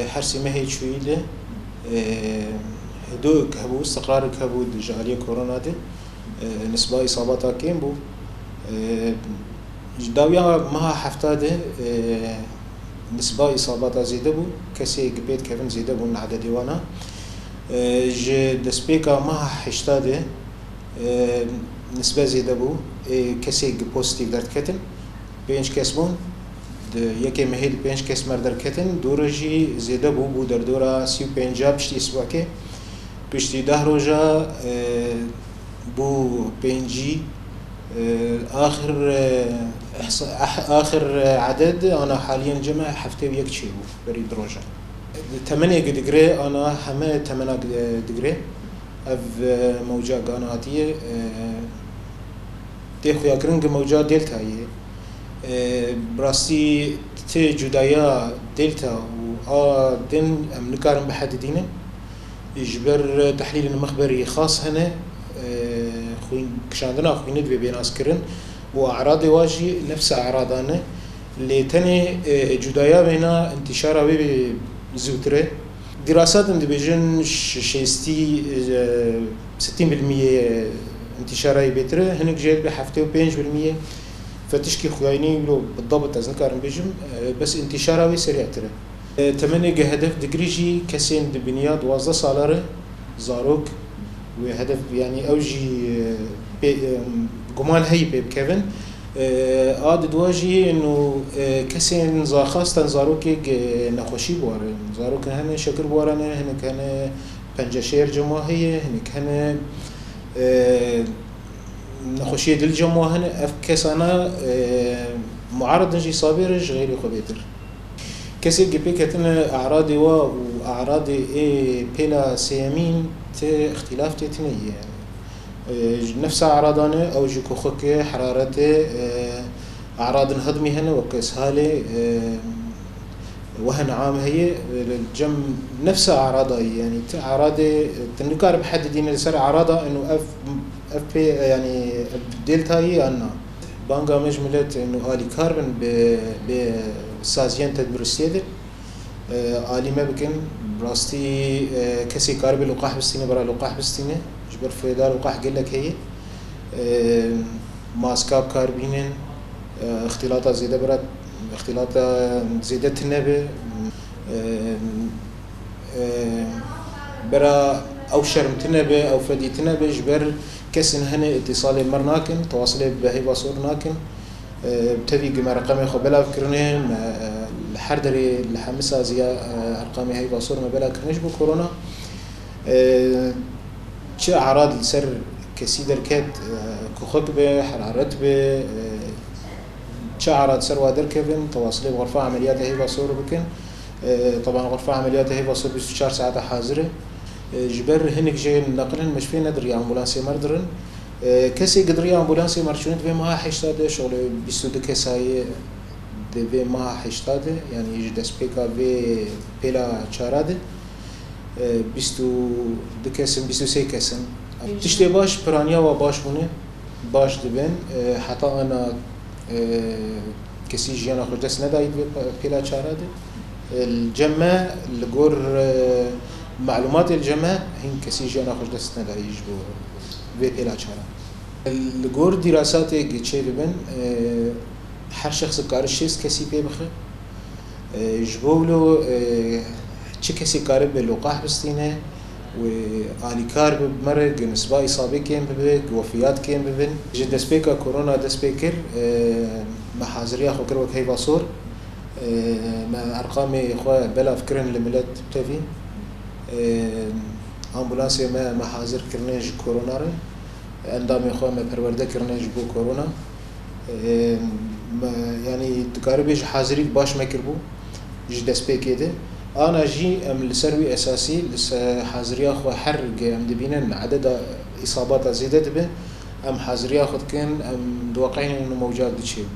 حرسي ما هي شويلة هدوء كهبو استقرار كهبو جالية كورونا ده نسبة إصاباتها كم بو داوية ما حفتاده نسبة إصاباتها زيادة بو كسي قبيت كيفن زيادة بو العدد ديوانا ج دسبيكا ما حشتاده نسبة زيادة بو كسي بوزيتيف درت كتن بينش كسبون یکی مهید پنج کس مردر کتن دورجی زیاده بو در دورا 35 پشتی اسبوع که پشتی 10 روزا بو پنجی آخر عدد أنا حاليا جمع هفته و یک چی بو برید روزا 8 دقیقه أنا همه 8 دقیقه اف موجا قناتیه تخویا کرنگ موجا دلتایه براسي تي جدايا دلتا و دين ام نكارن بحددينه يجبر تحليل المخبري خاص هنا خوين كشاندنا خوين ندوي بيناس كرن واعراض واجي نفس اعراضنا اللي تاني جدايا بينا انتشارها بزوتره دراسات اللي بيجن شيستي 60% انتشارها بيتره هناك جاي بحفته 5% فتشكي خويني لو بالضبط از نكارن بيجم بس انتشاره سريع ترى 8 هدف دقريجي كسين دبنيا 12 سالاره زاروك وهدف يعني اوجي جمال هي بكيفن عاد دواجي انه كسين خاصة زاروك نخوشي بوارن زاروك هنا شكر بوارن هنا كان بنجشير جماهية هنا كان نخوشي دل جماعة هنا اف كسانا معارض نجي صابرج غير خبيتر كسي جبي كتنا اعراضي واعراضي بلا سيامين اختلاف تتني يعني نفس اعراضنا او جيكو خك حرارته اعراض هضمي هنا وكسهالي وهن عام هي الجم نفس اعراضها يعني اعراضي تنكار بحددين لسر اعراضها انه اف يعني دلتا هي أنا بانجا مجملت إنه آلي كاربن بسازيان تدبر السيدة آلي ما بكن براستي كسي كاربن لقاح بستينه برا لقاح بستينه جبر فيدا لقاح قلك هي ماسكاب كاربينين اختلاطات زيادة برا اختلاطات زيادة تنبه برا أو شرم تنبه أو فدي تنبه جبر كسن هنا اتصال مرناكن تواصل بهي باصور ناكن بتبي جمع رقمي خو بلا فكرنين الحردري الحمسة زي أرقامي هي باصور ما بلا كرنيش بكورونا شو أعراض السر كسيدر كات كخك بحرارة ب شو أعراض سر وادر كيفن تواصل بغرفة عمليات هي باصور بكن طبعا غرفة عمليات هي باصور ب4 ساعات حاضرة جبر هنك جاي نقلن مش في ندري أمبولانسي مردرن كسي قدري أمبولانسي مرشونت في ما حشتاده شغل بيسود كساي دبي ما حشتاده يعني يجي دسبيكا في بلا شاراده بيستو دكسم بيستو سي كسم تشتي باش برانيا وباش بونه باش دبن حتى أنا كسي جيانا خرج دس ندايد بلا شاراده الجمع الجور معلومات الجماعة هن كسي جانا خوش دستنا لا يجبو بيلا شارع الجور دراسات جيتشي بن هر شخص كارشيس كسي بيبخه جبولو چه كسي كارب بلقاح بستينه وآلي كارب بمرق نسبة إصابة كيم ببك وفيات كيم ببن جد دسبيكا كورونا دسبيكر محاضرية خو كروك هي باصور ما أرقامي خو بلا فكرن لملت بتفي أمبولانسي ما حاضر كرنيج كورونا رن عندما يخوان ما برورده كرنيج بو كورونا يعني تقاربيش حاضريك باش ما كربو جي دسبي كده أنا جي أم لسروي أساسي لس حاضرية خو حرق أم دبينن عدد إصابات زيادة به أم حاضرية خد كان أم دوقعين إنه موجود شيء